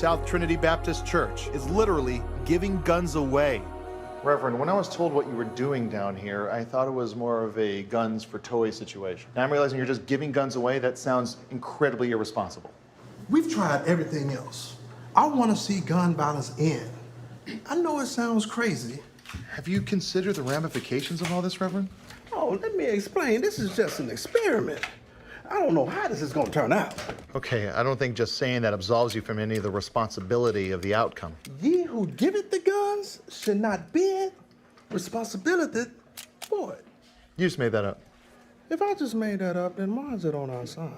South Trinity Baptist Church is literally giving guns away. Reverend, when I was told what you were doing down here, I thought it was more of a guns for toys situation. Now I'm realizing you're just giving guns away. That sounds incredibly irresponsible. We've tried everything else. I want to see gun violence end. I know it sounds crazy. Have you considered the ramifications of all this, Reverend? Oh, let me explain. This is just an experiment. I don't know how this is going to turn out. Okay, I don't think just saying that absolves you from any of the responsibility of the outcome. Ye who giveth the guns should not bear responsibility for it. You just made that up. If I just made that up, then why is it on our side?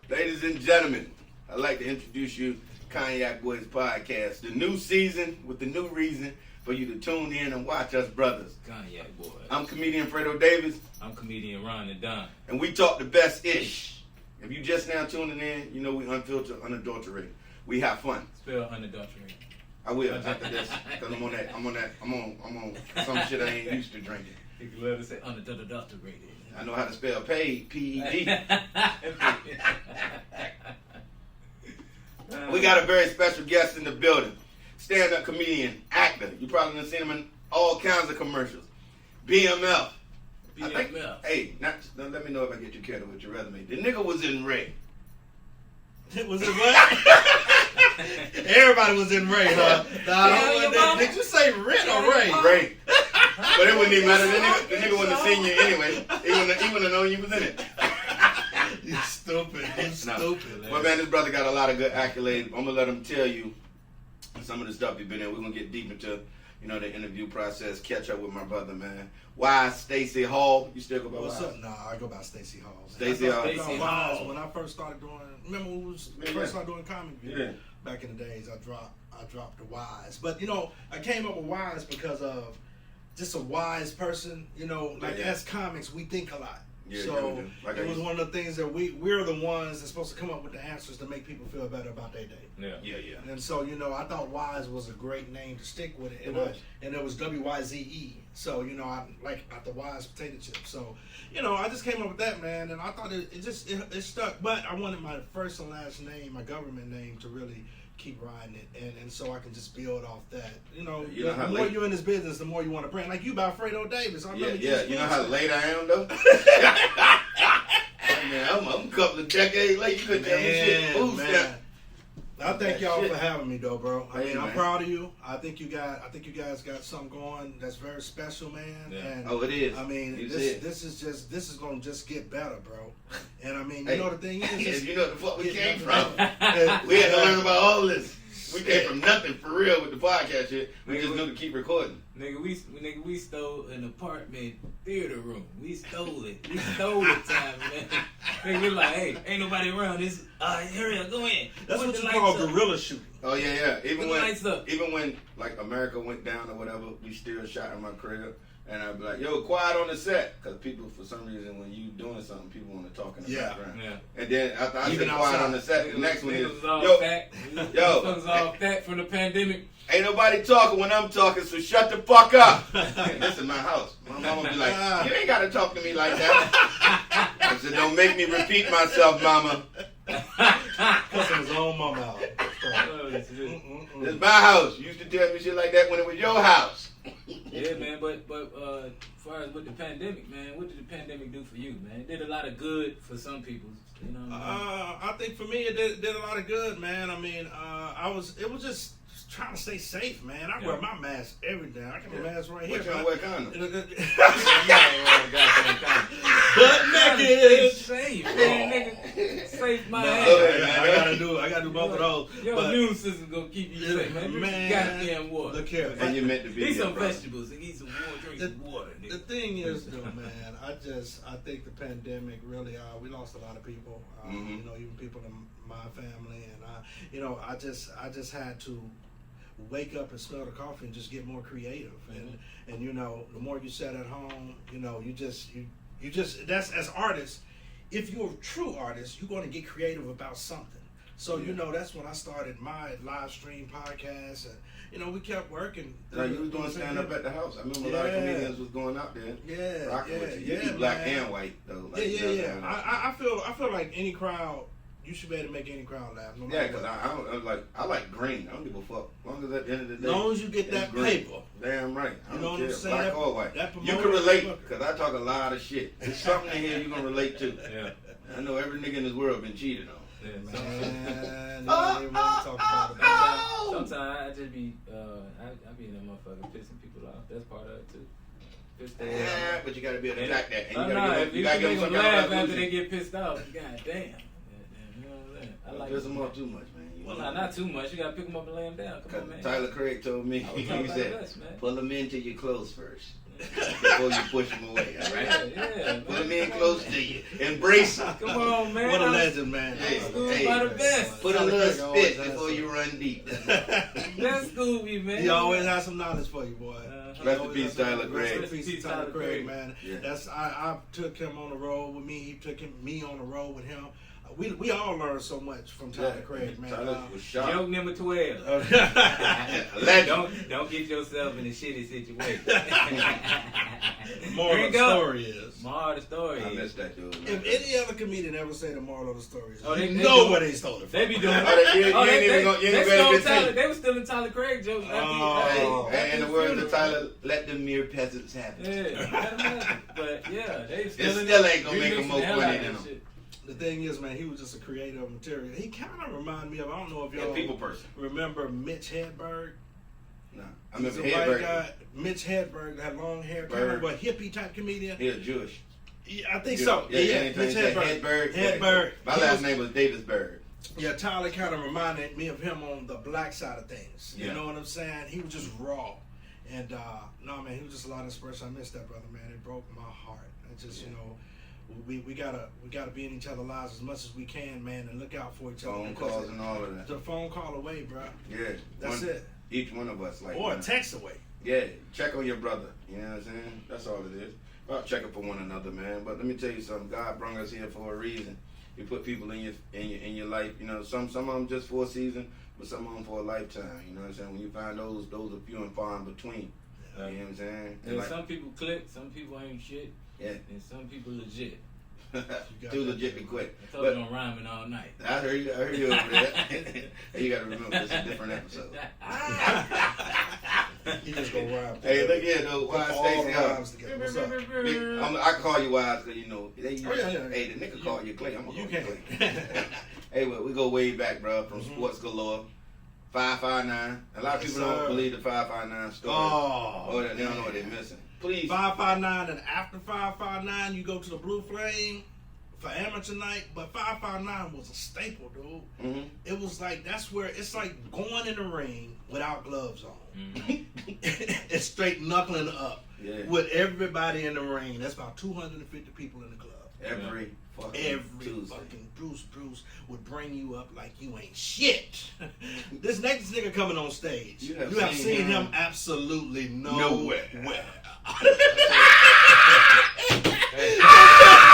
Ladies and gentlemen, I'd like to introduce you to Cognac Boyz podcast, the new season with the new reason for you to tune in and watch us brothers. Cognac Boyz. I'm comedian Fredo Davis. I'm comedian Ron and Don. And we talk the best ish. If you just now tuning in, you know we unfiltered, unadulterated. We have fun. Spell unadulterated. I will after this, because I'm on some shit I ain't used to drinking. You can love to say unadulterated. I know how to spell paid, P-E-D. We got a very special guest in the building. Stand-up comedian, actor. You probably done seen him in all kinds of commercials. BMF. BMF. Now let me know if I get you carried with your resume. The nigga was in Ray. Was it what? Everybody was in Ray, huh? Did you say Rit or Ray? Ray. But it wouldn't even matter. The nigga wasn't a senior anyway. He wouldn't have known you was in it. You stupid. You stupid. But man, this brother got a lot of good accolades. I'm going to let him tell you some of the stuff he's been in. We're going to get deep into, the interview process, catch up with my brother, man. Why Stacy Hall? You still go by What's Wise? up? Nah, I go by Stacy Hall. Stacy Hall. Wise. When I first started doing, remember when we first started doing comedy? Yeah. Back in the days, I dropped the Wise. But, I came up with Wise because of just a wise person, as comics, we think a lot. Yeah, so like it was one of the things that we're the ones that's supposed to come up with the answers to make people feel better about their day. Yeah. And so, I thought Wise was a great name to stick with it. And it was W-Y-Z-E. So, I like the Wise potato chip. So, I just came up with that, man. And I thought it stuck. But I wanted my first and last name, my government name, to really keep riding it. And so I can just build off that. The more you're in this business, the more you want to brand. Like you by Fredo Davis. I remember You know how late I am, though? Man, I'm a couple of decades late. You couldn't tell me shit. Man. I thank y'all for having me, though, bro. I mean, I'm man. proud of you. I think you guys got something going that's very special, man. Yeah. And Oh, it is. I mean, this is gonna just get better, bro. And I mean, you know the thing is, you know the fuck we came from. We had to learn about all this. We came from nothing for real with the podcast shit. We just knew to keep recording. Nigga, we stole an apartment theater room. We stole it. We stole the time, man. Nigga, we like, hey, ain't nobody around. This, hurry up, go in. that's Put what the you call lights up. guerrilla shooting. Oh yeah. Put the lights up. Even when like America went down or whatever, we still shot in my crib. And I'd be like, yo, quiet on the set. Because people, for some reason, when you doing something, people want to talk in the background. Yeah. And then after I Even say quiet outside. on the set, the next one is, Niggas was all yo, fat. yo. Niggas all fat from the pandemic. ain't nobody talking when I'm talking, so shut the fuck up. And this is my house. My mama be like, you ain't got to talk to me like that. I said, don't make me repeat myself, mama. Cussing his own mama out. This is my house. You used to tell me shit like that when it was your house. Yeah, man, but as far as with the pandemic, man, what did the pandemic do for you, man? It did a lot of good for some people, you know what I mean? I think for me it did a lot of good, man. I mean, it was just trying to stay safe, man. I wear my mask every day. I got my mask right here. What y'all wear condom? Butt naked. Safe, man, nigga. Safe my ass. I gotta do both of those. Your But immune system gonna keep you safe, man. Drink some goddamn water. Look here. And you meant to be Eat here, some bro. vegetables and eat some water, drink some water, nigga. The thing is, though, man, I think the pandemic really, we lost a lot of people. Even people in my family, and I just had to wake up and smell the coffee and just get more creative. And the more you sat at home, you just that's as artists. If you're a true artist, you're going to get creative about something. So that's when I started my live stream podcast, and we kept working. Like you was doing stand up at the house. I remember a lot of comedians was going out there. Rocking with you. You do black and white though. Like, I feel like any crowd, you should be able to make any crowd laugh. No Yeah, matter because what. I like green. I don't give a fuck. As long as at the end of the day, As long as you get it's that green. paper. Damn right. I You don't know what care, I'm saying? black or white. That You can promoter- relate because I talk a lot of shit. There's something in here you can relate to. Yeah. I know every nigga in this world been cheated on. Yeah. Man, you don't even want to talk about it. Sometimes I just be, I be in that motherfucker pissing people off. That's part of it too. Piss their Yeah, ass off. but you gotta be able to attack that. And Oh, you no, gotta if you you gotta can give make them them some kind laugh of after resolution. they get pissed off, god damn. You know what I'm saying? I Don't like piss them off too much, man. Well, not too much. You gotta pick them up and lay them down. Come on, man. Tyler Craig told me, I was he talking about said, us, man. pull them into your clothes first before you push them away, all right? Yeah, Pull them in close to you. Embrace them. Come on, man. What a I'm legend, man. Hey, schooled hey, by the best. Put a Tyler little Craig always spit has before some- you run deep. That's Scooby, man. He always has some knowledge for you, boy. Rest He in always peace, has some- Tyler Craig. Rest in peace, Tyler Craig, man. Yeah. That's I took him on the road with me. He took me on the road with him. We all learned so much from Tyler Craig, man. Tyler was sharp. Joke number 12. Legend. Don't get yourself in a shitty situation. Moral of the story is, Moral of the story I is. missed that dude. if any other comedian ever say the moral of the story is, Oh, they know do. where they stole it from. They be doing Oh, you ain't even gonna they be stole able to Tyler. say. They was stealing Tyler Craig jokes. Oh. Hey, and in the words of Tyler, let the mere peasants have it. Yeah, but yeah, they stealing still ain't gonna make remixing them more the hell funny out of than that them. shit. The thing is, man, he was just a creator of material. He kind of reminded me of, I don't know if Yeah, y'all people person. remember Mitch Hedberg. Nah, I He's remember a white Hedberg. guy. Mitch Hedberg had long hair, kind of a hippie type comedian. He was Jewish. Yeah, I think so. Yeah, Yeah, anytime Mitch you say Hedberg. Hedberg. Hedberg. My He last was- name was Davisberg. Yeah, Tyler kind of reminded me of him on the black side of things. You Yeah. know what I'm saying? He was just raw. And no, man, he was just a lot of inspiration. I miss that brother, man. It broke my heart. It just, you know, we gotta be in each other's lives as much as we can, man, and look out for each other. Phone because calls and all of that. the phone call away, bro. Yeah. That's it. Each one of us. Like, Or a man, text away. Yeah, check on your brother. You know what I'm saying? That's all it is. About checking for one another, man. But let me tell you something. God brought us here for a reason. He put people in your life. You know, some of them just for a season, but some of them for a lifetime. You know what I'm saying? When you find those are few and far in between. Yeah. You know what I'm saying? And like, some people click, some people ain't shit, yeah, and some people legit. too legit to quit. I told you I'm rhyming all night. I heard you over there. You got to remember, this is a different episode. He just gonna rhyme. Hey, look here, though. Why All Stacy the out? rhymes together. What's up? I call you Wise because, you know, they, Oh, yeah. hey, the nigga call you Clay. I'm going to You call you can. Clay. Hey, well, we go way back, bro, from Sports Galore. 559. A lot of Yes, people sir. don't believe the 559 story. Oh, They don't know what they're missing. Please. 559, and after 559, you go to the Blue Flame for amateur night. But 559 was a staple, dude. Mm-hmm. It was like, that's where it's like going in the ring without gloves on. It's straight knuckling up Yeah. with everybody in the ring. That's about 250 people in the club. Every fucking Every Tuesday. fucking Bruce would bring you up like you ain't shit. This next nigga coming on stage, You you have have seen seen him him absolutely nowhere. nowhere.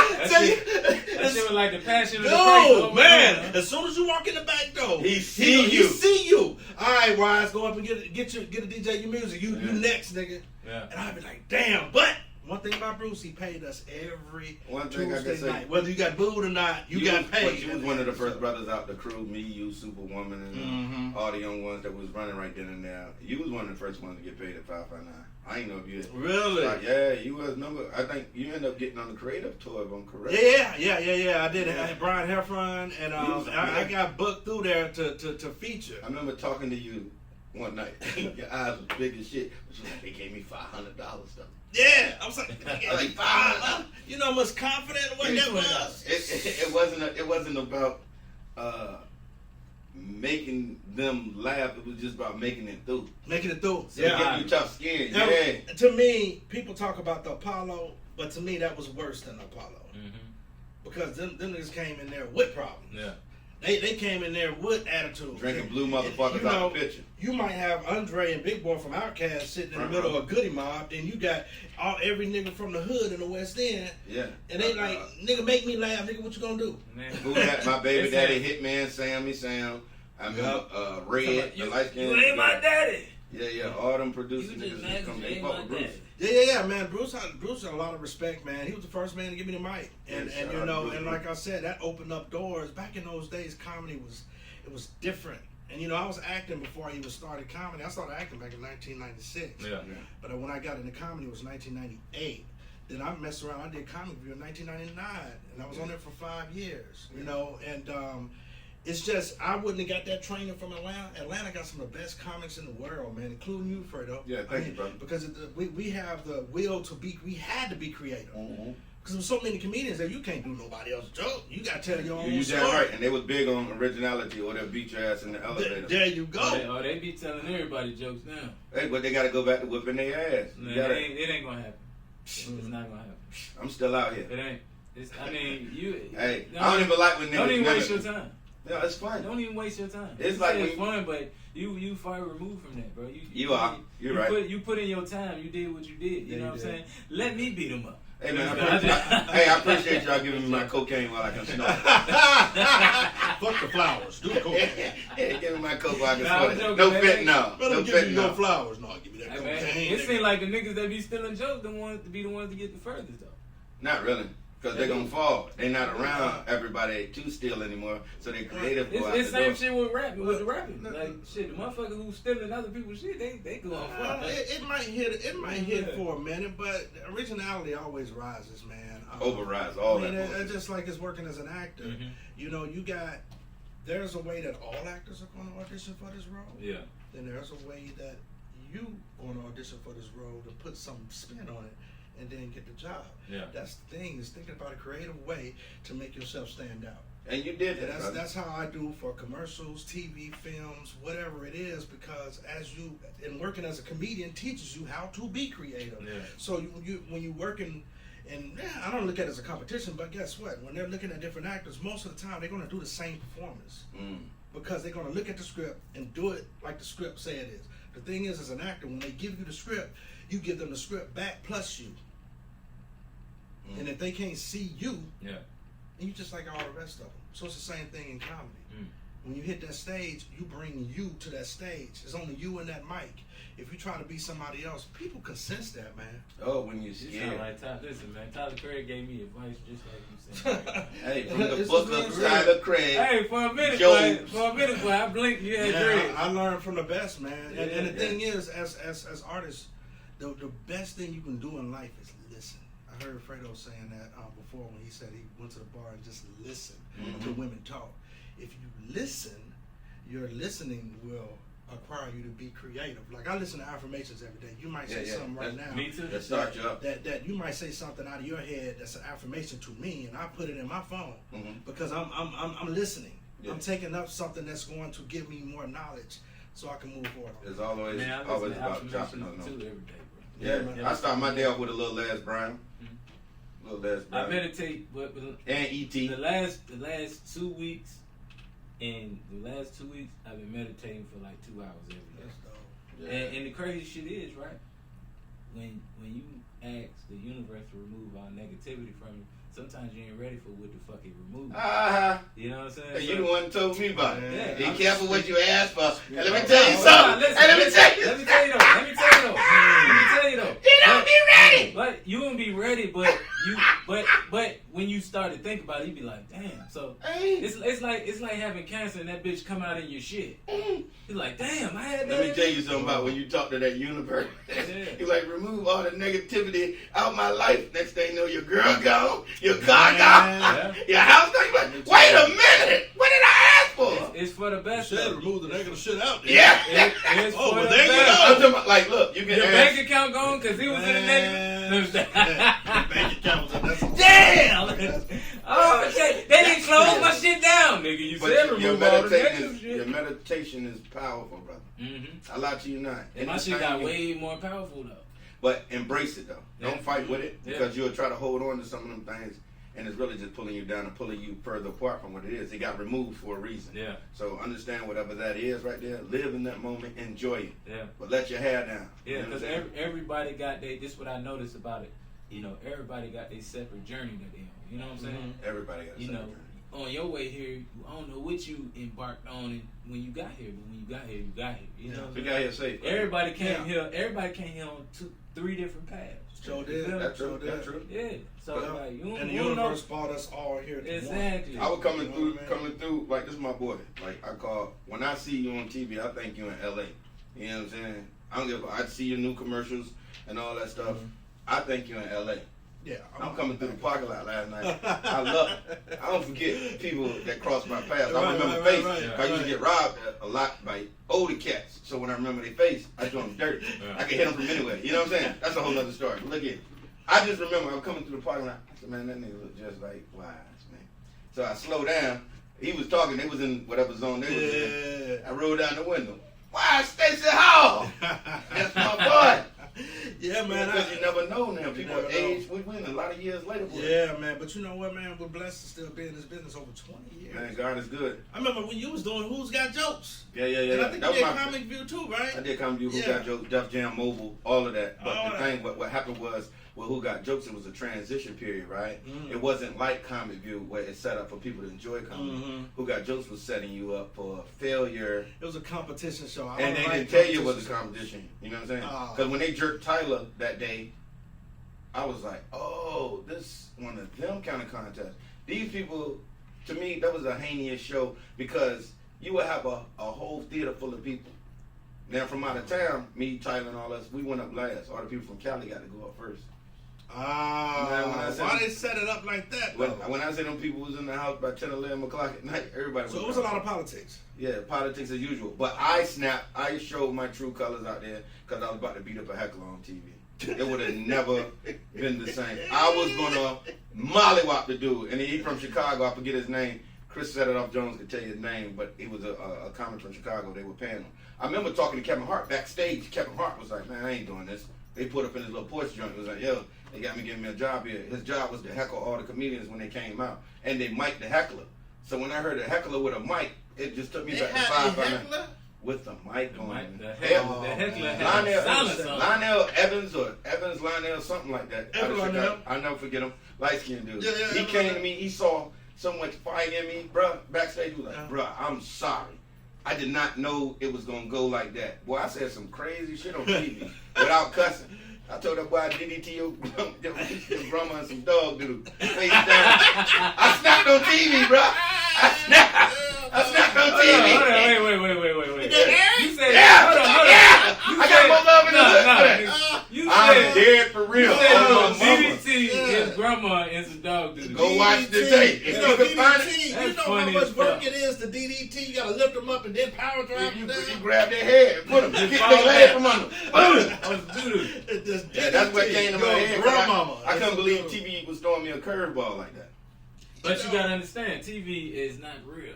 That shit was like the passion of the No, Christ. man! As soon as you walk in the back door, He see you. He see you. All right, Wise, go up and get a DJ your music. You next, nigga. Yeah. And I'd be like, damn. But one thing about Bruce, he paid us every One thing I can Tuesday say- night. Whether you got booed or not, you got paid. But you was one of the first brothers out the crew. Me, you, Superwoman, and all the young ones that was running right then and there. You was one of the first ones to get paid at 559. I ain't know if you had. Really? Yeah, you was number. I think you ended up getting on the creative tour, if I'm correct. Yeah. I did. I had Brian Heffron, and was- I got booked through there to feature. I remember talking to you one night. Your eyes was big as shit. But you was like, they gave me $500 though. Yeah, I was like, Like $500. you know how much confident what that was. It wasn't about making them laugh. It was just about making it through. Making it through. So getting you tough skin. Now, Yeah. to me, people talk about the Apollo, but to me that was worse than Apollo. Because them niggas came in there with problems. Yeah. They came in there with attitude. Drinking blue motherfuckers out the picture. You might have Andre and Big Boy from Outkast sitting in the middle of a goodie mob, and you got every nigga from the hood in the West End, Yeah. and they like, nigga, make me laugh, nigga, what you gonna do? Man. Who that? My baby daddy, Hitman, Sam. I remember Red, the light skin. You ain't my daddy. Yeah. All them producers You just niggas come. They ain't fuck like with Bruce. that. Yeah, man. Bruce had a lot of respect, man. He was the first man to give me the mic, and Yeah, shout you out know, to Bruce. and like I said, that opened up doors. Back in those days, comedy was different. And you know, I was acting before I even started comedy. I started acting back in 1996. Yeah. But when I got into comedy, it was 1998. Then I messed around. I did Comic View in 1999, and I was on it for 5 years. You know, and it's just I wouldn't have got that training from Atlanta. Atlanta got some of the best comics in the world, man, including you, Fredo. Yeah, thank you, brother. Because we have the will to be. We had to be creative. Mm-hmm. Because there's so many comedians that you can't do nobody else's joke. You got to tell your own You story. damn right, and they was big on originality, or they'll beat your ass in the elevator. There you go. They be telling everybody jokes now. Hey, but they got to go back to whipping their ass. Man, it ain't gonna happen. It's not gonna happen. I'm still out here. It ain't. I mean, you. Hey, I don't even like when niggas. Don't even waste your never- time. Yeah, it's fun. Don't even waste your time. It's You like say when it's fun, but you far removed from that, bro. You are. You're right. You put in your time. You did what you did. You know what I'm saying? Let me beat them up. Hey man, I appreciate y'all giving me my cocaine while I can snort. Fuck the flowers. Do the cocaine. Hey, give me my coke while I can Nah, I'm snort. joking, No man. fentanyl. Better No give me no fentanyl. flowers. No, give me that Hey, man, cocaine. it seems like the niggas that be stealing jokes don't want to be the ones to get the furthest though. Not really. Because they're going to fall. They're not around everybody to steal anymore. So they creative go out It's the same door. shit with rapping. With the rapping, like shit, the motherfuckers who stealing other people's shit, they go off. It might hit. It might hit for a minute, but originality always rises, man. Overrides all I mean, that bullshit. it's just like it's working as an actor. Mhm. You know, there's a way that all actors are going to audition for this role. Yeah. Then there's a way that you going to audition for this role to put some spin on it and then get the job. Yeah. That's the thing, is thinking about a creative way to make yourself stand out. And you did And that. that's how I do for commercials, TV, films, whatever it is, because and working as a comedian teaches you how to be creative. Yeah. So when you working, and I don't look at it as a competition, but guess what? When they're looking at different actors, most of the time they're going to do the same performance because they're going to look at the script and do it like the script say it is. The thing is, as an actor, when they give you the script, you give them the script back plus you. And if they can't see you, Yeah. and you just like all the rest of them. So it's the same thing in comedy. Mm. When you hit that stage, you bring you to that stage. It's only you and that mic. If you try to be somebody else, people can sense that, man. Oh, when you You sound scared. like Tyler. Listen, man. Tyler Craig gave me advice just like you said. Hey, from the It's book just of real. Tyler Craig. Hey, for a minute, Jokes. boy, I blinked. You had Yeah, dreads. I learned from the best, man. And the Yeah. thing is, as artists, the best thing you can do in life is listen. I heard Fredo saying that before when he said he went to the bar and just listened to women talk. If you listen, your listening will acquire you to be creative. Like I listen to affirmations every day. You might say something right now. Me too. That start you up. That you might say something out of your head that's an affirmation to me, and I put it in my phone because I'm listening. Yeah. I'm taking up something that's going to give me more knowledge, so I can move forward. It's always, Man, I always listen to about dropping affirmations on too them. every day, bro. Yeah, man. I start my day off with a little Les Brown. Little Les I Brown. meditate, but And E.T. the last 2 weeks, I've been meditating for like 2 hours every day. That's dope. Yeah. And the crazy shit is, right? When you ask the universe to remove all negativity from you, sometimes you ain't ready for what the fuck it removes. You know what I'm saying? Hey, you the one who told me about it. Yeah. Be careful what you ask for. And let me Hold tell you on, something. listen, Hey, let me tell you. Let me tell you though. You don't be ready. But you won't be ready. But when you start to think about it, you be like, damn. So Hey. it's like having cancer and that bitch come out in your shit. You're like, damn, I had that. Let me tell you something about when you talk to that universe. Yeah. You like remove all the negativity out my life. Next thing you know, your girl gone, your car gone, your house gone. You like, wait a minute, what did I ask for? It's for the You best. said though. remove the negative shit out there. Yeah. It's Oh, for well, the there you best. go. I'm talking about, like, look, you can Your ask. bank account gone because he was in the negative. Bank accounts, and that's Damn! Oh shit! They didn't close my shit down, nigga. You But said your remove all the meditation, negative is, your shit. meditation is powerful, brother. I lie to you not. And my shit got way more powerful though. But embrace it though. Don't Yeah. fight with it Yeah. because you'll try to hold on to some of them things, and it's really just pulling you down and pulling you further apart from what it is. It got removed for a reason. Yeah. So understand whatever that is right there. Live in that moment. Enjoy it. Yeah. But let your hair down. Yeah, You know because what I'm saying? everybody got this is what I noticed about it. You know, everybody got their separate journey that they on. You know what I'm saying? Everybody got a You know, separate journey. on your way here, I don't know what you embarked on when you got here, but when you got here, you got here. You know, We got here safe. everybody came here. Everybody came here on 3 different paths. So did. That's true. So That's did. true. Yeah. So like you And the don't know. universe brought us all here to Exactly. I was coming You know through, what I mean? like this is my boy. Like I call when I see you on TV, I think you in LA. You know what I'm saying? I don't give. I see your new commercials and all that stuff. I think you in LA. Yeah. I'm coming through the parking lot last night. I don't forget people that cross my path. I Right, remember right, face. right, I used to get robbed a lot by older cats. So when I remember their face, I throw them dirt. I can hit them from anywhere. You know what I'm saying? That's a whole other story. Look at. I just remember I'm coming through the parking lot. I said, man, that nigga look just like Wise, man. So I slowed down. He was talking. They was in whatever zone they was in. I rolled down the window. Why, Stacy Hall? That's my boy. Yeah, man. Because you never know now. You People never age. We win a lot of years later. Boy. Yeah, man. But you know what, man? We're blessed to still be in this business over 20 years. Man, God is good. I remember when you was doing Who's Got Jokes. Yeah. And I think That you was did my. Comic View too, right? I did Comic View, Who Yeah. Got Jokes, Def Jam, Mobile, all of that. But All the that. thing, what happened was, with Who Got Jokes, it was a transition period, right? Mm. It wasn't like Comic View where it's set up for people to enjoy comedy. Mhm. Who Got Jokes was setting you up for failure. It was a competition show. I And don't they like didn't tell you it was a competition competition. You know what I'm saying? Oh. Because when they jerked Tyler that day, I was like, oh, this one of them kind of contests. These people, to me, that was a heinous show because you would have a whole theater full of people. Now, from out of town, me, Tyler, and all us, we went up last. All the people from Cali got to go up first. Man, when I said- why they set it up like that? When, though? when I say them people was in the house by 10, 11 o'clock at night, everybody was So it was a lot of politics. Yeah, politics as usual. But I snapped. I showed my true colors out there because I was about to beat up a heckler on TV. It would have never been the same. I was gonna mollywop the dude, and he from Chicago. I forget his name. Chris Set It Off Jones could tell you his name, but he was a comic from Chicago. They were paying him. I remember talking to Kevin Hart backstage. Kevin Hart was like, "Man, I ain't doing this." They put up in his little porch joint. It was like, "Yo, they got me giving me a job here." His job was to heckle all the comedians when they came out, and they mic'd the heckler. So when I heard a heckler with a mic, it just took me They back to had a 5 heckler? with the mic on. The Yeah. heckler had silence on. Lionel Evans or Evans Lionel, something like that. Evans Out of Chicago. Lionel. I'll never forget him. Light skinned dude. Yeah, he Evans came Lionel. to me, he saw so much fire in me, bruh. Backstage, he was like, bruh, I'm sorry. I did not know it was gonna go like that. Boy, I said some crazy shit on TV without cussing. I told that boy I DDT your grandma and some dog dude. Face down. I snapped on TV, bruh. I snapped on TV. Hold on, wait. You said, Yeah, hold on. yeah. You I said, got more love in the hood. You I'm said, dead for real. you said Oh, my mama. DDT, his grandma, and some dog dude. Go watch the tape. You If know, you can find DDT, it, you That's know how funny much as work fuck. it is to DDT. You gotta lift them up and then power drive you them down. grab their head and put them. Kick fall their leg back. from under. I was doo-doo. It's just Yeah, that's what DDT. came to my Your head. 'cause grandmama. I couldn't believe TV was throwing me a curveball like that. But you gotta understand, TV is not real.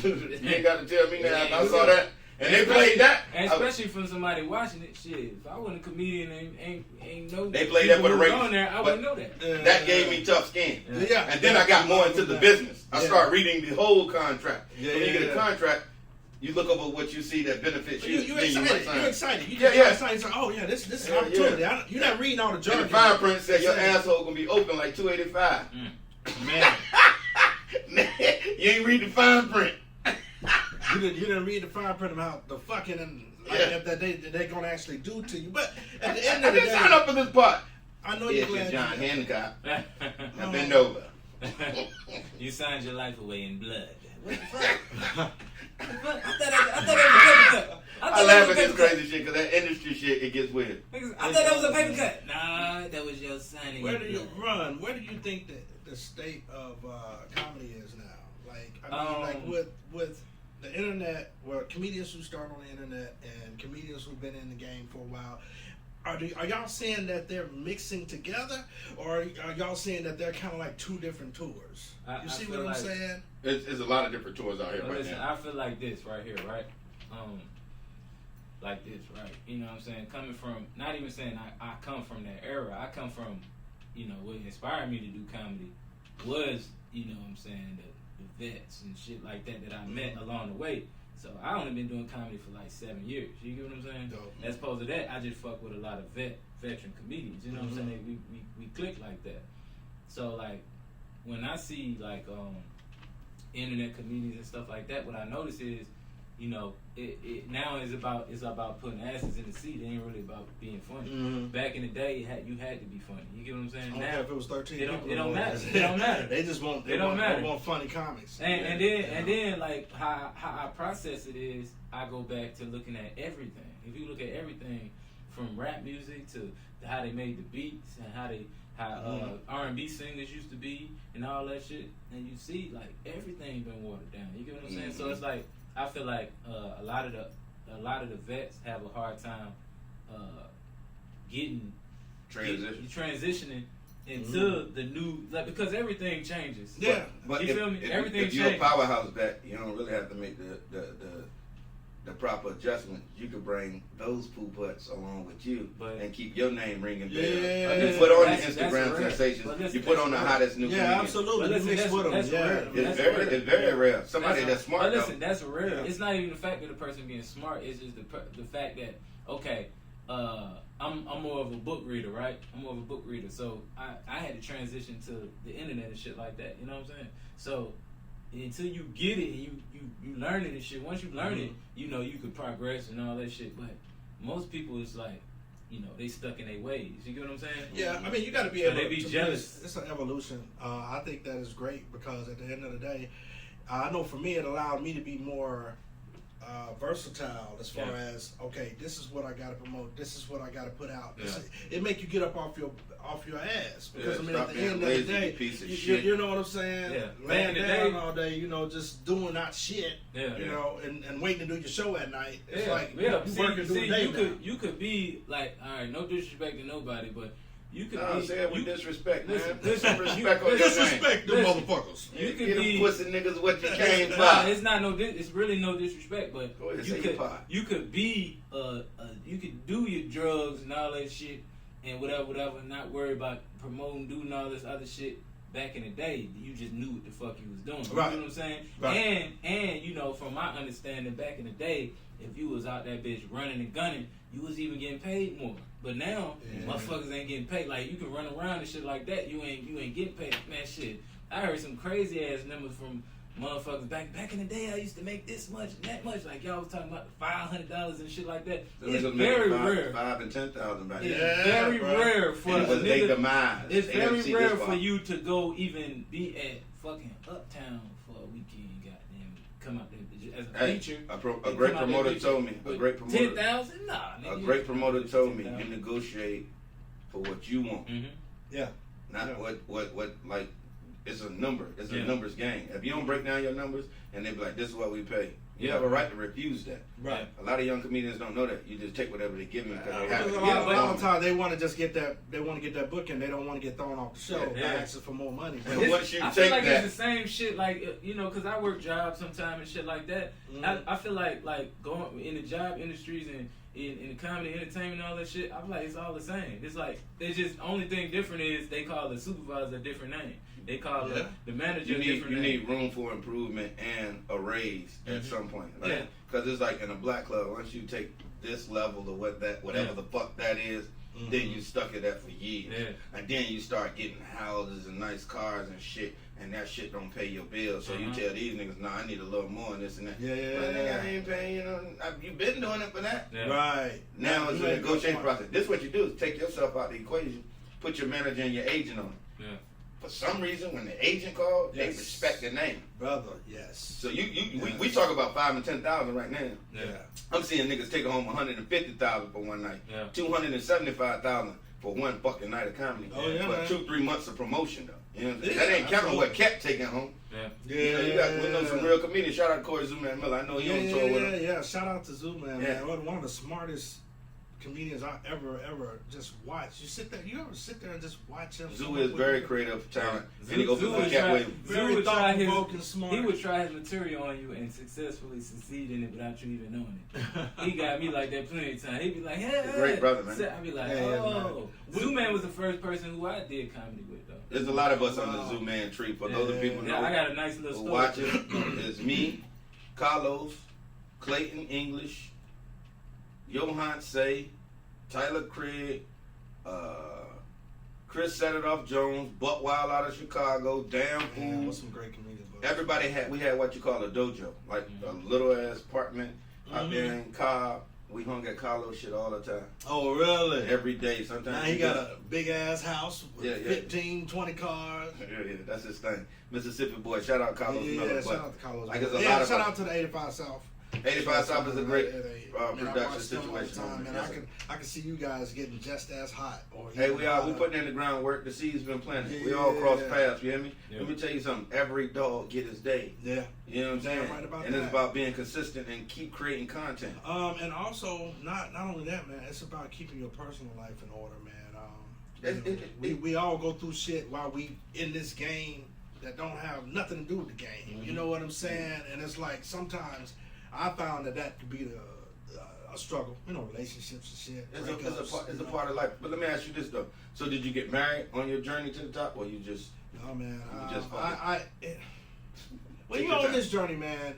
You ain't got to tell me now. I saw that. And they played that. And especially from somebody watching it, shit. If I wasn't a comedian and ain't no They played that people for the who ratings. on there, I But- wouldn't know that. That gave me tough skin. Yeah. And then I got more into the business. I Yeah. started reading the whole contract. Yeah, When you yeah, get a yeah. contract, you look over what you see that benefits you. You then you might excited. sign. You're excited. You Yeah, just yeah. excited. So, oh yeah, this is an Yeah, opportunity. yeah. You're not reading all the And jargon. the fine print said your asshole gonna be open like 285. Man, You ain't read the fine print. you didn't read the fine print about the fucking and like Yeah. that they're gonna actually do to you. But at the end I of the didn't day, sign up for this part. I know Yes, you're it's glad. John you Hancock. Oh. I bend over. You signed your life away in blood. What the fuck? I thought that was a paper cut. I laugh at this crazy shit because that industry shit, it gets weird. I thought that was a paper cut. Nah, that was your signing. Where your do you blood. run? Where do you think that the state of comedy is now? Like, I mean, like with the internet, where comedians who start on the internet and comedians who've been in the game for a while, are y'all saying that they're mixing together, or are y'all saying that they're kind of like two different tours? I You see feel what I'm like- saying? There's a lot of different tours out here Well, right listen, now. I feel like this right here, right? Like this, right? You know what I'm saying? Coming from, not even saying I come from that era. I come from, you know, what inspired me to do comedy was, you know what I'm saying, the vets and shit like that I met along the way. So I only been doing comedy for like 7 years. You get what I'm saying? Dope. As opposed to that, I just fuck with a lot of veteran comedians. You know what I'm saying? We click like that. So like when I see like internet comedians and stuff like that, what I notice is, you know, it now is about putting asses in the seat. It ain't really about being funny. Mm-hmm. Back in the day, you had to be funny. You get what I'm saying? I don't Now care if it was 13 it don't, people. it don't or matter. more. It don't matter. They just want It don't matter. They want funny comics. And then like how I process it is I go back to looking at everything. If you look at everything from rap music to how they made the beats and how R&B singers used to be and all that shit, and you see like everything been watered down. You get what I'm saying? So it's like I feel like a lot of the vets have a hard time getting transitioning into the new, like, because everything changes. Yeah. But You feel me? Everything if you're a changes. powerhouse back, you don't really have to make the proper adjustment. You could bring those poo putts along with you and keep your name ringing bells. Yeah. You put on the That's Instagram rare. sensations. But listen, You put on the that's hottest new Yeah, comedian. absolutely. But You mix listen, with them. that's Yeah. rare. It's That's it's very rare. Somebody that's smart. But listen, though. that's rare. Yeah. It's not even the fact that the person being smart. It's just the fact that okay, I'm more of a book reader, right? I'm more of a book reader, so I had to transition to the internet and shit like that. You know what I'm saying? So until you get it, you learn it and shit. Once you learn it, you know you could progress and all that shit. But most people, it's like, you know, they stuck in their ways. You get what I'm saying? Yeah, I mean, you got to be So able they be to jealous. It's an evolution. I think that is great because at the end of the day, I know for me it allowed me to be more versatile as far as, okay, this is what I got to promote, this is what I got to put out. It make you get up off your ass because I mean at the end of the day, you know what I'm saying? Yeah. Laying Back in the down day- all day, you know, just doing not shit, you know, and waiting to do your show at night. It's like you working through the day you could be like, all right, no disrespect to nobody, but you could No, be. say it with disrespect, man. listen, Put some respect on your Disrespect them Listen. motherfuckers. name. You could Get be- them pussy niggas what you came Nah, by. it's not no. It's really no disrespect, but Go ahead, you say could your part. you could be you could do your drugs and all that shit and whatever, and not worry about promoting, doing all this other shit. Back in the day, you just knew what the fuck you was doing. You Right. know what I'm saying? Right. And you know, from my understanding, back in the day, if you was out that bitch running and gunning, you was even getting paid more. But now, motherfuckers ain't getting paid. Like you can run around and shit like that, you ain't getting paid. Man, shit. I heard some crazy ass numbers from motherfuckers back in the day. I used to make this much and that much. Like y'all was talking about $500 and shit like that. So It's niggas very making rare. 5 and 10,000 back It's then. very bro. rare for And it a was their nigga. demise. It's very AMC rare this for far. you to go even be at fucking Uptown for a weekend. Goddamn, come out there as a Hey, feature. a and great come out there promoter with told you me. A with great promoter. 10,000? Nah, nigga. A you great ain't promoter with told me 10,000. you negotiate for what you want, Yeah. not Yeah. what like. It's a number. It's a Yeah. numbers game. If you don't break down your numbers and they be like, "This is what we pay," you Yeah. have a right to refuse that. Right. A lot of young comedians don't know that. You just take whatever they give you because they have Because it. a lot Yeah, of times they want to just get that. They want to get that booking. They don't want to get thrown off the show. Yeah. By asking for more money. And But once you I feel take like that, it's the same shit, like, you know, because I work jobs sometimes and shit like that. I feel like going in the job industries and in the comedy, entertainment, and all that shit, I feel like it's all the same. It's like, it's just, only thing different is they call the supervisor a different name. They call the manager you a need different name. need room for improvement and a raise at some point. Yeah. Because it's like in a black club, once you take this level of whatever the fuck that is, then you stuck at that for years. Yeah. And then you start getting houses and nice cars and shit, and that shit don't pay your bills. So you tell these niggas, nah, I need a little more and this and that. Yeah. But nigga, I ain't paying, you know, you been doing it for that. Yeah. Right. Now it's You a ain't negotiation smart. process. This is what you do is take yourself out the equation, put your manager and your agent on it. Yeah. For some reason, when the agent called, they Yes. respect the name. Brother, yes. So we talk about 5 and 10,000 right now. Yeah. I'm seeing niggas take home 150,000 for one night, Yeah. 275,000 for one fucking night of comedy. Oh, yeah, but man. 2-3 months of promotion though. You know what I'm saying? Yeah, That ain't counting what absolutely. kept taking home. Yeah. You know, we know some real comedians. Shout out to Corey Zuman Miller. I know he on tour with him. Yeah. Shout out to Zoo Man, Yeah. man. One of the smartest comedians I ever just watched. You ever sit there and just watch him? Zoo is very creative talent. And he Zoo opens would the cat try- way. Very would try his- thought-provoking, smart. He would try his material on you and successfully succeed in it without you even knowing it. He got me like that plenty of times. He'd be like, hey. Great brother, man. I'd be like, Yeah, oh. Zoo Man was the first person who I did comedy with, though. There's a lot of us on the Zoo Man tree. For those of people Yeah, know, I got a nice little who story. watch it, it's me, Carlos, Clayton English, Johan Say, Tyler Craig, Chris Set It Off Jones, Buck Wild out of Chicago, Damn Man, Fool. what's some great comedians. Bro. We had what you call a dojo, like a little ass apartment out there in Cobb. We hung at Carlos shit all the time. Oh, really? Every day. Sometimes Now he got a big ass house with 15, 20 cars. Yeah, that's his thing. Mississippi boy. Shout out Carlos Miller. Shout out to Carlos. Like there's a lot of shout out to the 85 South. 85 South is a great Man, production situation. Man, I can see you guys getting just as hot. Or Hey, we putting in the groundwork. The seed's been planted. We all cross paths. You hear me? Yeah. Let me tell you something. Every dog get his day. Yeah. You know what I'm saying? Right about and that. it's about being consistent and keep creating content. And also not only that, man. It's about keeping your personal life in order, man. We all go through shit while we in this game that don't have nothing to do with the game. Mm-hmm. You know what I'm saying? And it's like sometimes I found that could be a struggle. You know, relationships and shit. It's a part of life. But let me ask you this though. So did you get married on your journey to the top, or you just? No, man. When Take you're your on time. this journey, man,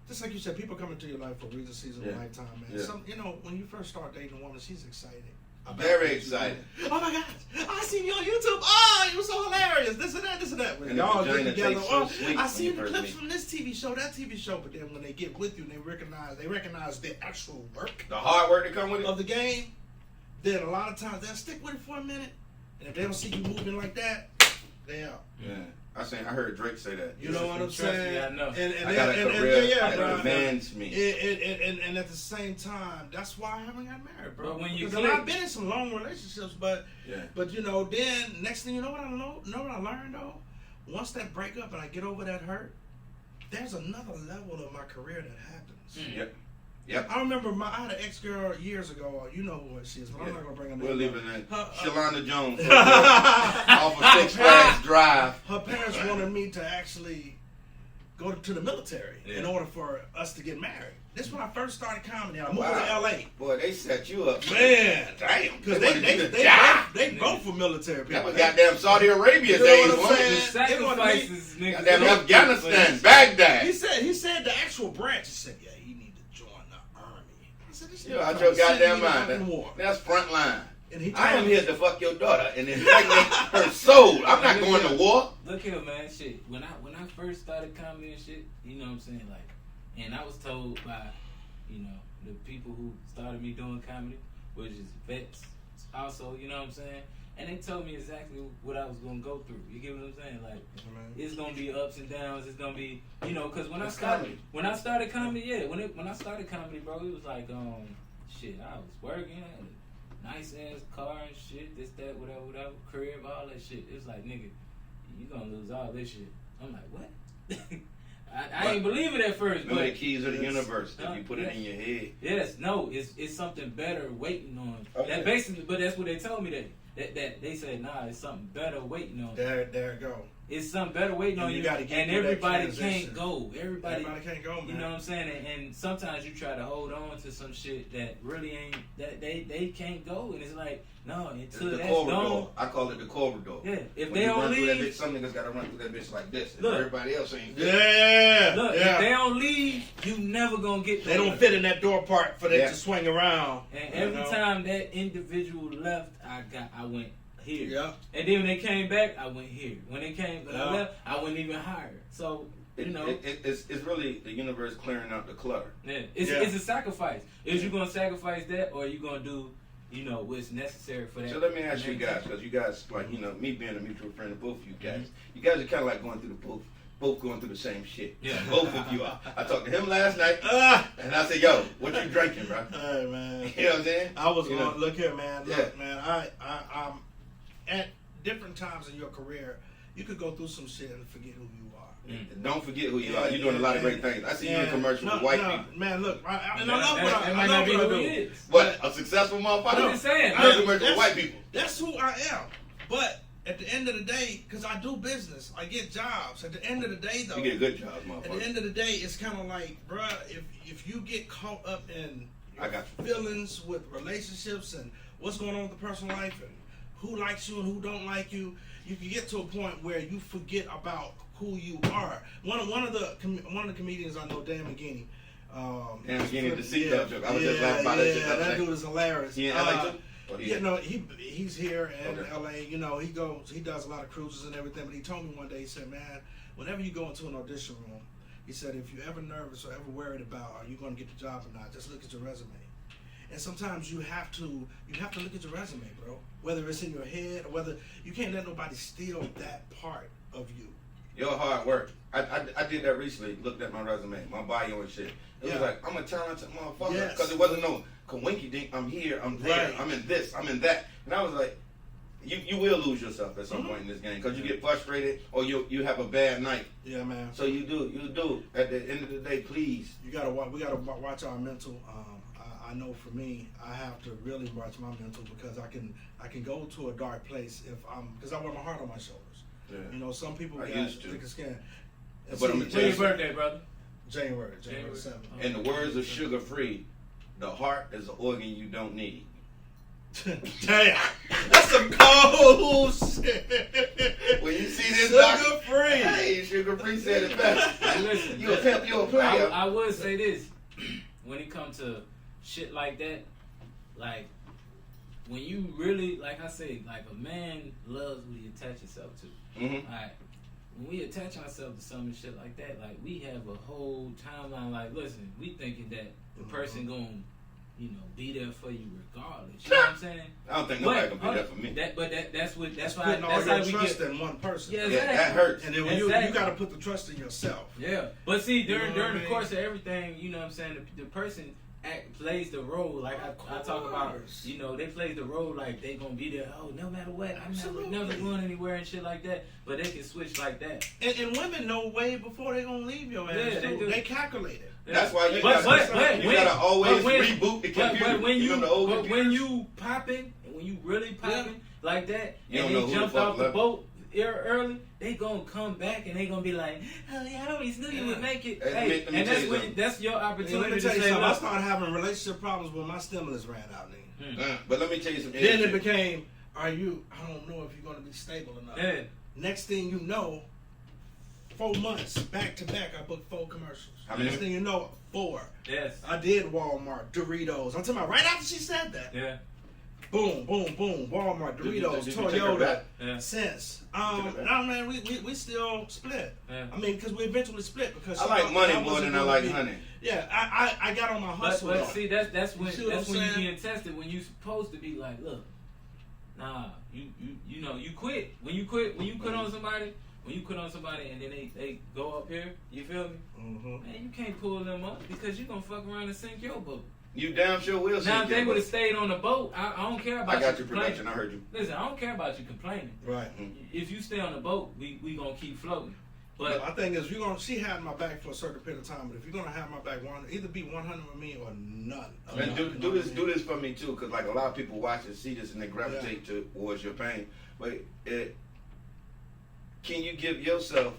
just like you said, people come into your life for a reason, season, Yeah. lifetime, man. Yeah. Some, when you first start dating a woman, she's excited. about Very you. excited. Oh my gosh, I seen you on YouTube. Oh, you were so hilarious. This and that, this and that. When And the y'all get vagina together, tastes so oh, sweet I when seen you the first clips meet. from this TV show, that TV show. But then when they get with you and they recognize the actual work The hard work that come with it. of the game, then a lot of times they'll stick with it for a minute. And if they don't see you moving like that, they out. Yeah. I heard Drake say that. You know what I'm Trust me, saying? I know. And I got a career yeah, that bro. demands me. And at the same time, that's why I haven't got married, bro. But when you because click- I've been in some long relationships, but Yeah. then next thing you know what I learned though? Once that breakup and I get over that hurt, there's another level of my career that happens. Yep. Yep. I remember I had an ex-girl years ago. You know who she is, but I'm not gonna bring her name. We'll leave up. it in. Her- Shalonda Jones. Off of Six Flags Drive. Her parents wanted me to actually go to the military in order for us to get married. This is when I first started comedy. I moved to LA. Boy, they set you up. Man, Damn. because they both were military people. That was goddamn Saudi Arabia You know days, what I'm wasn't saying? it? Sacrifices, nigga. Goddamn Afghanistan, Baghdad. He said the actual branch. He said, yeah, you need to join the army. I said, this You nigga out trying your to send goddamn me to fucking mind. war. That's front line. And he I am told me- here to fuck your daughter and impregnate her soul. I'm not going to war. Look here, man. Shit. When I first started comedy and shit, you know what I'm saying, like, and I was told by, the people who started me doing comedy, which is vets, also, you know what I'm saying, and they told me exactly what I was gonna go through. You get what I'm saying? Like, it's gonna be ups and downs. It's gonna be, because when I started comedy, yeah, when I started comedy, bro, it was like, shit, I was working. I had a nice ass car and shit, this, that, whatever, crib, all that shit. It's like, nigga, you gonna lose all this shit. I'm like, what? I ain't believe it at first, Remember but the keys of the universe if you put it in your head. yes, no, it's something better waiting on. Okay. That basically, but that's what they told me that they said, nah, it's something better waiting on. There it go. It's something better waiting on you you, gotta get and through that everybody transition. can't go. Everybody can't go, man. You know what I'm saying? And sometimes you try to hold on to some shit that really ain't that they can't go, and it's like, no, It's until the that's corridor. gone. I call it the corridor. Yeah, if When they you don't run through that leave, bitch, some niggas gotta run through that bitch like this. And Look. everybody else ain't. Yeah. look, yeah. if they don't leave, you never gonna get. They don't nowhere. fit in that door part for them Yeah. to swing around. And you every know? time that individual left, I went here. Yeah. And then when they came back, I went here. When I Yeah. left, I went even higher. So It's really the universe clearing out the clutter. it's a sacrifice. Is you gonna sacrifice that, or are you gonna do, what's necessary for that? So let me ask you guys, because you guys, like, me being a mutual friend of both of you guys, you guys are kind of like going through both going through the same shit. Yeah. Both of you are. I talked to him last night, and I said, yo, what you drinking, bro? Hey, man. You know what I'm saying? I was You going know? to look here, man. Look, Yeah. man. I'm at different times in your career, you could go through some shit and forget who you are. Don't forget who you are. You're doing a lot of great things. I see you in commercials with white people. Man, look, I That- love that- what that I might love not be what I who do. he is. What? A successful motherfucker? I'm just saying. You're in commercials with white people. That's who I am. But at the end of the day, because I do business, I get jobs. At the end of the day, though, You get a good job, at the motherfucker. end of the day, it's kind of like, bruh, if you get caught up in I got you. feelings with relationships and what's going on with the personal life and who likes you and who don't like you, you can get to a point where you forget about who you are. One of the comedians I know, Dan McGinney. Dan McGinney, the seatbelt joke. I was just laughing about that shit the other That day. dude is hilarious. He in LA too? Yeah, no, he's here in Okay. LA. You know, he does a lot of cruises and everything. But he told me one day, he said, "Man, whenever you go into an audition room, he said, if you're ever nervous or ever worried about are you going to get the job or not, just look at your resume. And sometimes you have to look at your resume, bro. Whether it's in your head or whether you can't let nobody steal that part of you. Your hard work. I did that recently. Looked at my resume, my bio and shit. It was like, I'm a talented motherfucker. Yes. Because it wasn't no coinky dink. I'm here. I'm there. Right. I'm in this. I'm in that. And I was like, you will lose yourself at some point in this game because you get frustrated or you have a bad night. Yeah, man. So you do. At the end of the day, please. We gotta watch our mental. I know for me, I have to really watch my mental because I can go to a dark place because I wear my heart on my shoulders. Yeah. You know, some people I got used to. thicker skin. And But I'm see, gonna tell you When's your birthday, brother? January January. 7th. In the words of Sugar Free, the heart is an organ you don't need. Damn, that's some cold shit. When you see this, Sugar Free. Hey, Sugar Free said it best. Listen, You a pimp, you a player. I would say this. When it comes to shit like that, like, when you really, like I say, like a man loves what he attach himself to. Mm-hmm. Alright, when we attach ourselves to some shit like that, like, we have a whole timeline, like, listen, we thinking that the person gonna, you know, be there for you regardless. You know what I'm saying? I don't think nobody can be there for me. That's why Putting all that's your how we trust get. in one person. Yeah, Yeah, exactly. that hurts. And then when you Exactly. got to put the trust in yourself. Yeah, but see, during You know what I the mean? course of everything, you know what I'm saying, the person plays the role, like I talk about, course. you know, they play the role like they gonna be there, oh, no matter what, I'm Absolutely. never going anywhere and shit like that, but they can switch like that. And women know way before they gonna leave your ass. Yeah, they do. They calculate it. That's why you But gotta always when- reboot the but computer. when You know the old but when computers? you popping, and when you really popping like that, You and don't know they who the jumped fuck off the left. boat early, they gonna come back and they gonna be like, oh yeah, I always knew you would make it. Hey, Hey, let me and tell that's you when something. that's your Hey, let opportunity me to tell you say, something. I look, started having relationship problems when my stimulus ran out. Nigga. But let me tell you something. Then it became, I don't know if you're gonna be stable enough. yeah. Next thing you know, 4 months back to back, I booked 4 commercials. How many? Next thing you know, 4. Yes. I did Walmart, Doritos. I'm talking about right after she said that. Yeah. Boom, boom, boom. Walmart, Did you Doritos, take her Toyota. back? Yeah. Since Took her back? no man, we still split. Yeah. I mean, because we eventually split because I she like thought money I more wasn't than I gonna like be- honey. Yeah, I got on my But hustle. though. see, that's when see what that's I'm when you saying? being tested, when you supposed to be like, look, nah, you know, you quit. When you quit on somebody, and then they go up here, you feel me? Mhm. Man, you can't pull them up because you gonna fuck around and sink your boat. You damn sure will. Now sink if they your would have butt. stayed on the boat, I don't care about I got you your production. complaining. I heard you. Listen, I don't care about you complaining. Right. If you stay on the boat, we gonna keep floating. But But my thing is, she had my back for a certain period of time. But if you're gonna have my back, either be 100 with me or none. And do You know what I mean? this for me too, because like a lot of people watch and see this and they gravitate towards your pain. But can you give yourself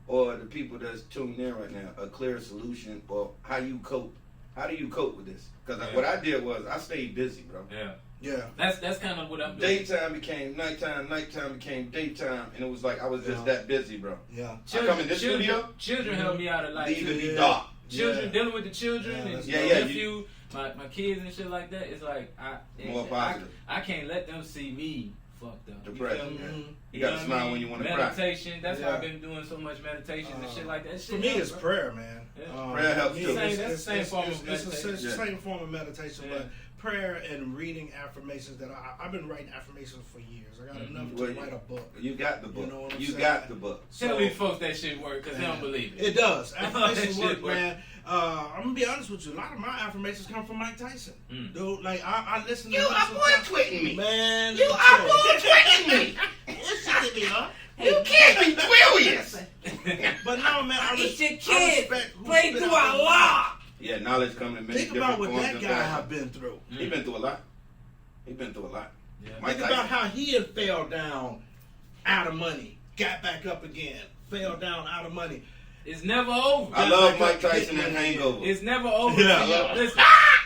or the people that's tuned in right now a clear solution or how you cope? How do you cope with this? Because Yeah. what I did was I stayed busy, bro. yeah, Yeah. that's kind of what I'm doing. Daytime became nighttime, nighttime became daytime, and it was like I was just Yeah. that busy, bro. Yeah. I come in this studio, Children help me out a lot. leave too. it be Yeah. dark. Children Yeah. dealing with the children Yeah, and that's my right. Yeah, yeah, nephew, my kids and shit like that. It's like More positive. I can't let them see me fucked up. Depressed. You feel me? Mhm. You gotta know what smile I mean? when you wanna cry. Meditation. That's why Yeah. I've been doing so much meditations and shit like that. For me, it's prayer, man. Yeah. Prayer helps for me, too. it's- That's the same it's- form of it's the meditation. same form of meditation, Yeah. but prayer and reading affirmations that I've been writing affirmations for years. I got enough Well, to write a book. You got the book. You know what I'm You saying? got the book. Tell these folks that shit work because they don't Man, believe it. It does. That Affirmations shit work, work. man. I'm gonna be honest with you. A lot of my affirmations come from Mike Tyson. Mm. Dude, like I listen to You him are sometimes. tweeting me. Man, You are tweeting me. You can't be serious. But no, man, I It's your I kid. respect who Pray spit to out the Allah. Yeah, knowledge comes in many Think different about what forms that and guy fashions. have been through. He been through a lot. He been through a lot. Yeah. Mike Think about Tyson. how he had fell down out of money, got back up again, fell down out of money. It's never over. I love Mike Tyson and Hangover. It's never over. Yeah. till y'all-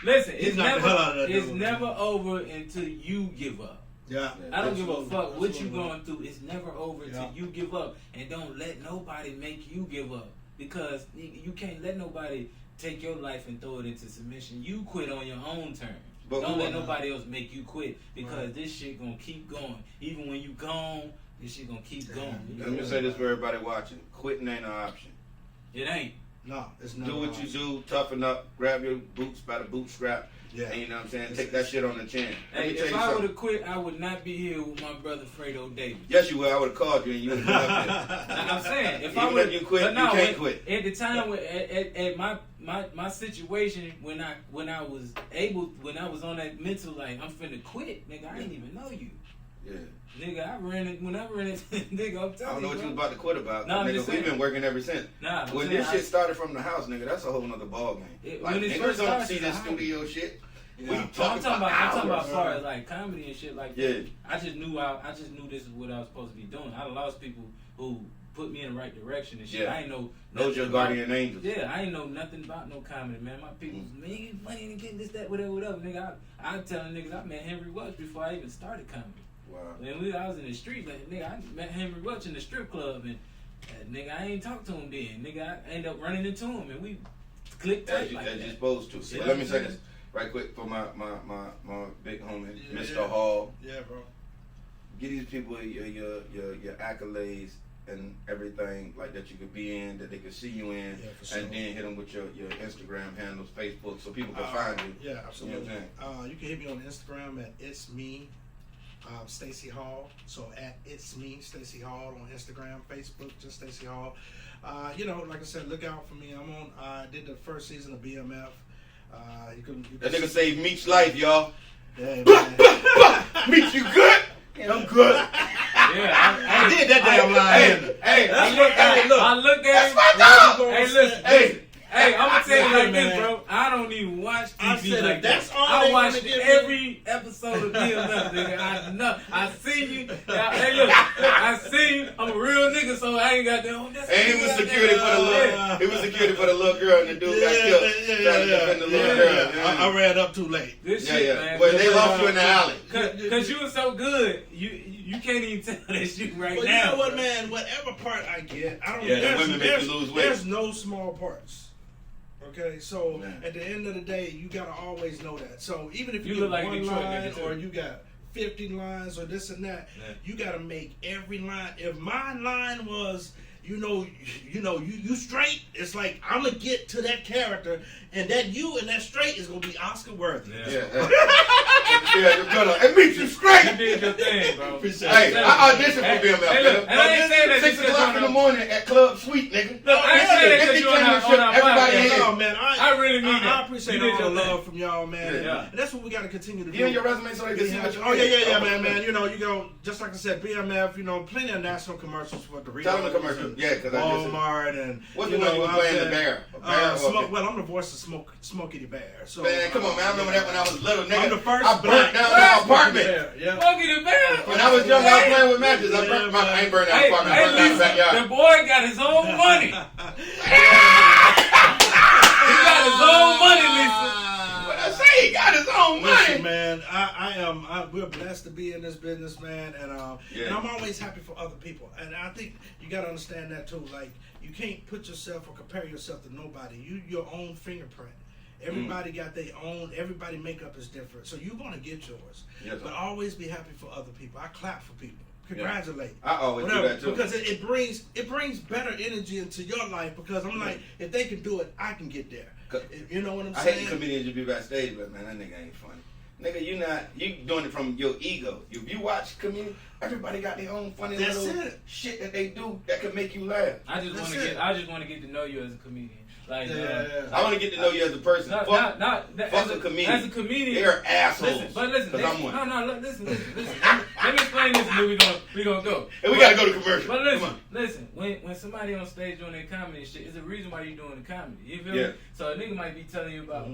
listen. He's It's knocked the hell out of never. that It's dude. never over until you give up. Yeah. I don't give a Absolutely. fuck what you Absolutely. going through. It's never over until Yeah. you give up, and don't let nobody make you give up because you can't let nobody take your life and throw it into submission. You quit on your own terms. But Don't let nobody else make you quit because this shit gonna keep going. Even when you gone, this shit gonna keep going. Let me say this for everybody watching: quitting ain't an option. It ain't. No, it's not. Do what you do, toughen up, grab your boots by the bootstrap, Yeah. and you know what I'm saying? Take that shit on the chin. Hey, if I would have quit, I would not be here with my brother Fredo Davis. Yes, you would. I would have called you and you would have been up there. I'm saying, if Even I would, if you quit, you can't quit. At the time, at my situation when I was on that mental like I'm finna quit, nigga, I didn't even know you. Yeah. Nigga, I ran it, nigga, I'm telling you. I don't know what you was about to quit about. Nah, I'm Nigga, just we've saying. been working ever since. Nah, I'm when saying, this shit started from the house, nigga, that's a whole nother ball game. Like, when it niggas first don't started, see this it's a hobby. studio shit. Yeah. We I'm talking talking about hours. as far as like comedy and shit like that. Yeah. I just knew this is what I was supposed to be doing. I lost people who put me in the right direction and shit. Yeah. I ain't know Those your guardian angels. Yeah, I ain't know nothing about no comedy, man. My people, man, you get money and get this, that, whatever. Nigga, I telling niggas I met Henry Welch before I even started comedy. Wow. And I was in the street, like, nigga, I met Henry Welch in the strip club, and nigga, I ain't talked to him then. Nigga, I ended up running into him, and we clicked tight like that. As you're supposed to. See But let me say this right quick for my big homie, Mr. Hall. Yeah, bro. Give these people your accolades and everything like that you could be in, that they could see you in, Yeah, for sure. and then hit them with your Instagram handles, Facebook, so people can find you. Yeah, absolutely. You know what I'm saying? You can hit me on Instagram at it's me, Stacy Hall. So at it's me, Stacy Hall on Instagram, Facebook, just Stacy Hall. Like I said, look out for me. I did the first season of BMF. You can That nigga saved Mitch's life, y'all. Yeah, man. Mitch, you good? I'm good. I did that damn line. Hey, I look at That's my dog. Hey, listen. Hey, I'm gonna tell you like this, bro. I don't even watch I TV said like that's that. all I they watch gonna give every episode of BMF, nigga. I know. I see you. Hey, look. I see you. I'm a real nigga, so I ain't got that. And he was security for the little. He was security for the little girl, and the dude got killed. Trying to defend the little girl. I ran up too late. This shit, man. Well, they lost you in the alley. Cause you was so good, you can't even tell that you right Well, now. you know what, bro. man? Whatever part I get, I don't. Yeah, the women make you lose weight. There's no small parts. Okay, so Man. at the end of the day, you gotta always know that. So even if You you look get like one Detroit line nigga, too. or you got 50 lines or this and that, Yeah. you gotta make every line. If my line was, you straight, it's like I'm gonna get to that character, and that you and that straight is gonna be Oscar worthy. Yeah. And Mitch, you straight. You did your thing, bro. Hey, I auditioned for BMF. Hey, look, and I ain't saying that 6 just o'clock in the morning at Club Suite, nigga. Look, I ain't saying that because you're on our Everybody in podcast. No, here. man, I really mean I that. appreciate You did all the your thing. love from y'all, man. Yeah. And that's what we got to continue to do. Give me your resume so they can see what you're Oh, doing. yeah, man. You go, just like I said, BMF, plenty of national commercials for Doritos. Tell them the commercial. Yeah, because I just. Walmart and. What's the one you were playing, the bear? A bear or Well, I'm the voice of Smokey the Bear. So, Man, come on, man. I remember that when I was little, nigga. I'm the first I burnt black down my apartment. Yeah. Smokey the Bear. When I was young, I was playing with matches. I ain't burnt down the apartment. I burnt down the The backyard. boy got his own money. He got his own money, Lisa. What I say? He got his own Listen, money. man, we're blessed to be in this business, man, and I'm always happy for other people. And I think you got to understand that too. Like, you can't put yourself or compare yourself to nobody. You your own fingerprint. Everybody got their own. Everybody makeup is different, so you're gonna get yours. Yes, but always be happy for other people. I clap for people. Congratulate. I always do that too. Because it brings better energy into your life. Because I'm like, if they can do it, I can get there. You know what I'm I saying? hate the comedians you be backstage, but man, that nigga ain't funny. Nigga, you doing it from your ego. If you watch comedians, everybody got their own funny That's little it. shit that they do that can make you laugh. I just want to get to know you as a comedian. Like, I want to get to know you as a person. Fuck as a comedian. As a comedian, They're assholes. Listen, Because I'm one. listen. Let me explain this, and then we gonna go. And we gotta go to commercial. But listen. When somebody on stage doing their comedy and shit, it's a reason why you doing the comedy. You feel me? So a nigga might be telling you about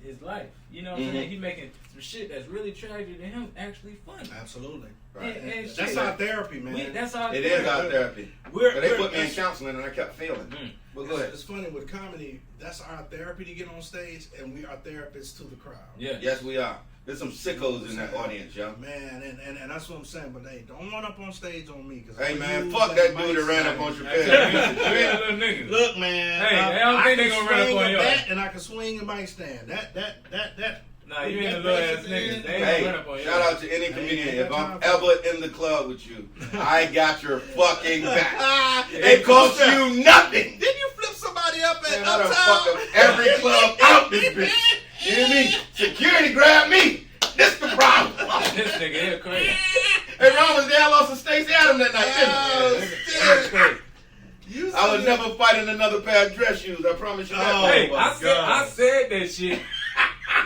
his life. You know what I'm saying? He making some shit that's really tragic to him actually funny. Absolutely. Right. And That's shit. our therapy, man. That's our It is our therapy. But they put me in counseling and I kept failing. But go ahead. It's funny with comedy. That's our therapy to get on stage, and we are therapists to the crowd. Yeah. Yes, we are. There's some sickos in that audience, yo. Man, and that's what I'm saying. But hey, don't run up on stage on me. Cause Hey, man, fuck that dude that ran up on You Chappelle. ain't a little nigga. Look, man. Hey, I don't think they gonna run up on you. you. And I can swing a mic stand. That. Nah, you ain't a little ass nigga. They ain't Hey, gonna run up on you. shout out to any comedian. ain't If got I'm time for ever in the club with you, I got your fucking back. It costs you nothing. Didn't you flip somebody up at Man, I done Uptown? fuck up every club out this bitch. You hear me? Security grabbed me. This the problem. This nigga here crazy. Hey, Ron was there. I lost to Stacy Adams that night, didn't You I was see- never fighting another pair of dress shoes. I promise you that. Oh, Hey, my I God. said that shit.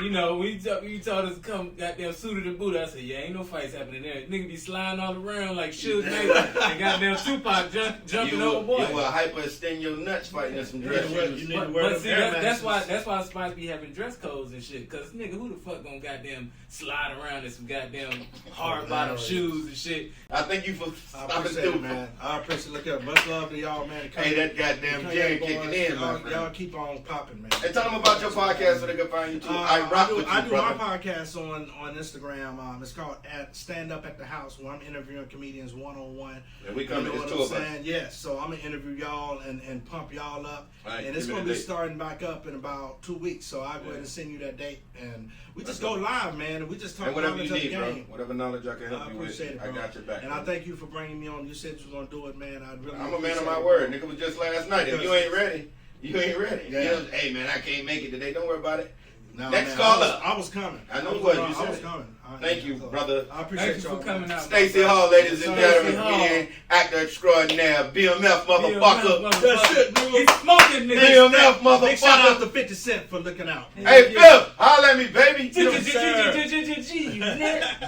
You know, when you told us to come goddamn suited and booted, I said, yeah, ain't no fights happening there. Nigga be sliding all around like Suge Knight and goddamn Tupac jumping over boy. You will hyperextend your nuts fighting in some dress shoes. You need to wear But see, them Air that's Maxes. why Spice be having dress codes and shit. Cause nigga, who the fuck gonna goddamn slide around in some goddamn hard bottom shoes and shit? I thank you for I stopping appreciate it, through, man. I appreciate it. Look up. Much love to y'all, man. Hey, that goddamn Jerry kicking in, my friend. Y'all keep on popping, man. Hey, tell them about your podcast so they can find you too. I rock with you, I do brother. my podcast on Instagram. It's called Stand Up at the House, where I'm interviewing comedians one-on-one. And we come You in, know it's what two I'm of us. saying? Yes. So I'm gonna interview y'all and pump y'all up. All right, And it's give me gonna the be date. starting back up in about 2 weeks. So I'll go ahead and send you that date, and we just go live, man. And we just talk And whatever knowledge you of the need, bro. game. Whatever knowledge I can help I you with, appreciate it, I bro. got your back. And bro. I thank you for bringing me on. You said you was gonna do it, man. I really. I'm a man of appreciate my it, word. bro. Nigga was just last night. If you ain't ready, you ain't ready. Yeah. You know, hey, man, I can't make it today. Don't worry about it. No, Next man, call I was, up. I was coming. I know I you was. You I said was it. coming. Thank you, So, brother. I appreciate Thank you y'all, for coming man. out. Stacy Hall, ladies and Stacy gentlemen, Hall. comedian, actor extraordinaire, BMF motherfucker. That's it, nigga. He's smoking, nigga. BMF Big shout out motherfucker. to 50 Cent for looking out. Hey, Phil, holla at me, baby.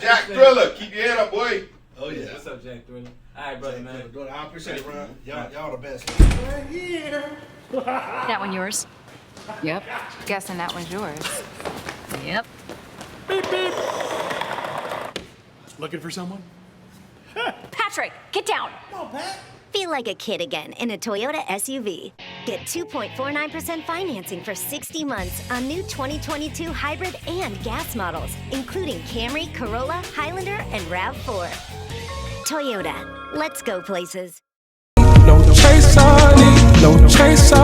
Jack Thriller, keep your head up, boy. Oh yeah. What's up, Jack Thriller? All right, brother, man. I appreciate it, bro. Y'all the best. That one yours? Yep. Guessing that one's yours. Yep. Looking for someone? Patrick, get down. Come on, Pat. Feel like a kid again in a Toyota SUV. Get 2.49% financing for 60 months on new 2022 hybrid and gas models, including Camry, Corolla, Highlander, and RAV4. Toyota, let's go places. No chaser, no chaser.